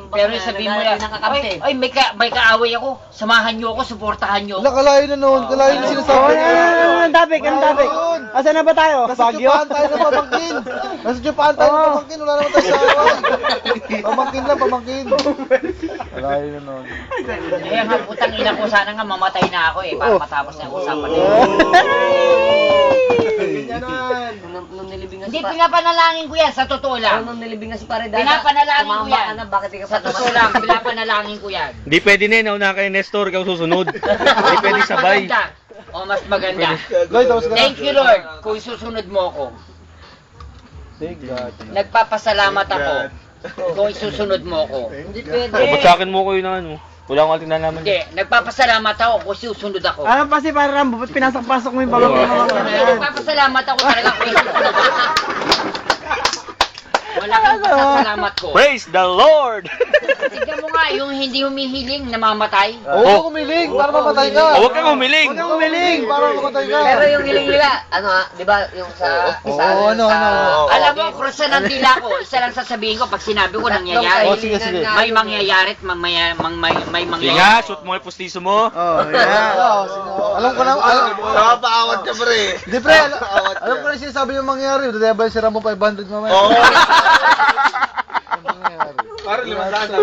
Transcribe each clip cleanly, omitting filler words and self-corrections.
Pero sabihin mo yan, ay may kaaway ako. Samahan niyo ako, suportahan niyo ako. Kalayo na noon, kalayo na sinasabi. Anong topic? Anong topic? Asan na ba tayo? Nasa Baguio? Japan tayo na pamangkin. Nasa Japan tayo na pamangkin, wala naman tayo sa away. Pamangkin lang, pamangkin. Kalayo na noon. Kaya nga putang ina ko, sana nga mamatay na ako eh, para matapos na yung usapan nito. Nung nilibingan Hindi, pinapanalangin ko yan, sa totoo lang. Nung nilibingan si Pare Dada, Pinapanalangin ko tumama yan. ka na, bakit di ka Sa totoo lang, pinapanalangin ko yan. Hindi pwede na yun, nauna kay Nestor, ikaw susunod. Hindi pwede sabay. O mas maganda. Goy, tapos ka na. Thank you Lord kung susunod mo ako. Thank God. Nagpapasalamat ako kung susunod mo ako. Hindi pwede. Ba't sa akin mo ko yun na ano? Wala akong ating nalaman. Hindi, nagpapasalamat ako kung susunod ako. Ano pa si Pare Rambo? Ba't pinasok-pasok mo yung bago mo mga na yan? Nagpapasalamat ako talaga kung susunod ako. Malaking pasasalamat ko. Praise the Lord! Tignan mo nga, yung hindi humihiling, namamatay. Huwag kang umiling, para mamatay ka. Huwag kang humiling! Huwag kang umiling, para mamatay ka. Pero yung hiling nila, di ba, yung sa... Oo, ano. Alam mo, krusan ng dila ko, isa lang sasabihin ko, pag sinabi ko nangyayari. Oh, sige. May mangyayari at may Sige mangyayari. nga, shoot mo yung pustiso mo. Oh, yeah. Alam ko na, Napapaawat ka, pre. Di pre, alam ko na sinasabi yung mangyayari. Dadaya ba yung sira mo 500 mamaya? Oo. Yung mangyayari. Para 500.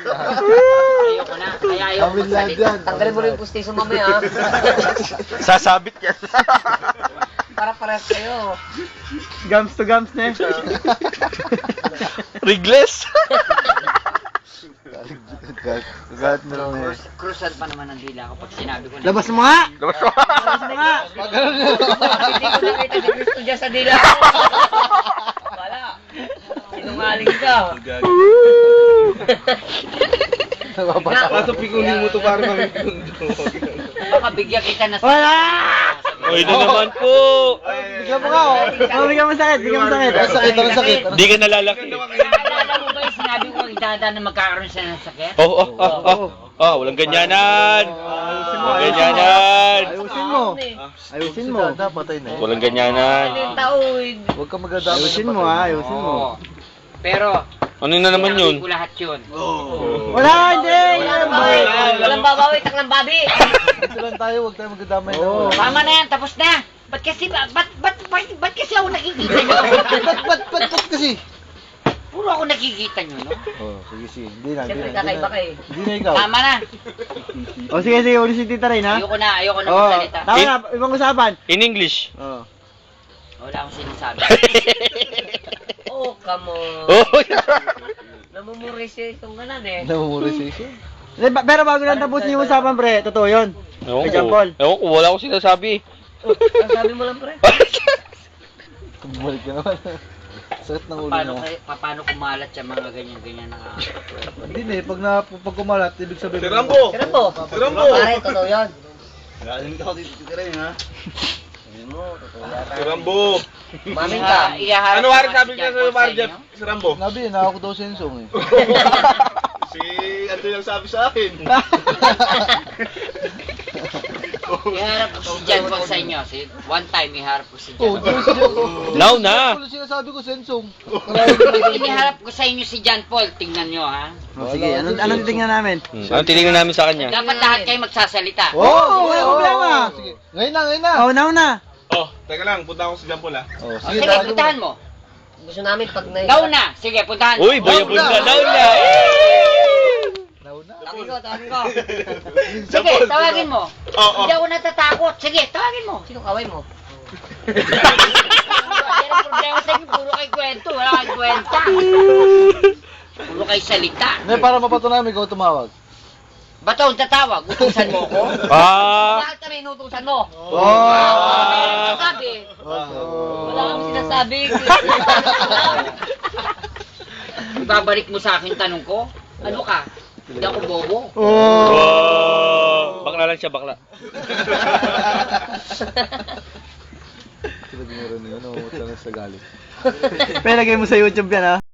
Ayoko na, kaya ayoko Awil lahat magsalita. yan. Tanggalin mo rin yung pustiso mamaya. Sasabit yan. Para parehas kayo. Gums to gums na eh. Regles. Gagat na lang eh. Krusan pa naman ang dila ko pag sinabi ko na. Labas mo nga! Labas mo. Labas mo nga! Hindi ko nakita si Cristo dyan sa dila. Wala. Sinungaling ka. Kaso pikunin mo to para kami pinundo. Baka bigyan kita na Wala! Uy, na naman po. Bigyan mo nga oh. Oh, bigyan mo sakit, bigyan mo sakit. Ang sakit, ang sakit. Hindi ka nalalaki. Naalala mo ba yung sinabi ko idadaan na magkakaroon siya ng sakit? Oh, walang ganyanan. Walang ganyanan. Ayusin mo. Ayusin mo. Patay na eh. Walang ganyanan. Taoid. Huwag ka magdadamay. Ayusin mo ha, ayusin mo. Oo. Pero, Ano na naman sinabi yun? ko lahat yun. Wala, hindi! Walang babawi, taklang babi. Dito lang tayo, huwag tayo magdadamay na. Oo. Tama na yan, tapos na. Ba't kasi kasi ako nakikita nyo? Ba't kasi? Puro ako nakikita nyo, no? Oh, sige. Hindi na. Siyempre, kakaiba ka eh. Hindi na ikaw. Tama na. O sige, uli si Tita Rain ha? Ayoko na Oo, magsalita. tama na, ibang usapan. In English. Oo. Wala akong sinasabi. Oh, come on. Oh, Namumurisya itong ganan eh. Namumurisation. Pero bago lang tapusin yung usapan pre, totoo yun. Ewan Kay John ko. Paul. Ewan ko, wala akong sinasabi. Ang sabi mo lang pre. Bumalik ka naman. Sakit ng ulo mo. Paano kumalat yung mga ganyan-ganyan na... Hindi na eh, pag kumalat, ibig sabihin. Si Rambo. Pero po. Si Rambo. Pare, totoo yun. Galing ako dito ka rin, ha? Si Rambo. Maming ka. Iyaharap Ano ko wari nga sabi si niya John sa Paul Mar inyo. Jeff? Si Rambo. Nabi, nakako daw sensong eh. Si Ando yung sabi sa akin. Iharap ko si John Paul sa inyo. One time, iharap ko si Oh, John Paul. Now na. Ano sinasabi ko, sensong? Iniharap ko sa inyo si John Paul. Tingnan nyo, ha? O sige, anong titingnan namin? Anong tinignan namin sa kanya? Dapat lahat kayo magsasalita. Oh, wala problema. Sige. Ngayon na. Oh, una. Oh, teka lang, punta ako sa Jean Paul, ha? Oh, O, sige, puntahan mo. Gusto namin pag Ikaw na. Sige, puntahan mo. Uy, bayabunda daw na. Nauna. Tawagin ko. Sige, tawagin mo. Oo. Hindi ako natatakot. Sige, tawagin mo. Sino kaway mo? Yan ang problema sa inyo. Puro kayo kwento. Wala kayong kwenta. Puro kayo salita. Hindi, para mapatunayan, ikaw tumawag. Bato, tatawag. Utusan mo ko. Bakit kami inutusan mo? Meron ka sabi. Wala kami sinasabi. Ibabalik mo sa akin tanong ko. Ano ka? Hindi ako bobo. Wow. Bakla lang siya, bakla. Sila ginuro niyo, namumutla na sa galit. Pero lagay mo sa YouTube yan ha.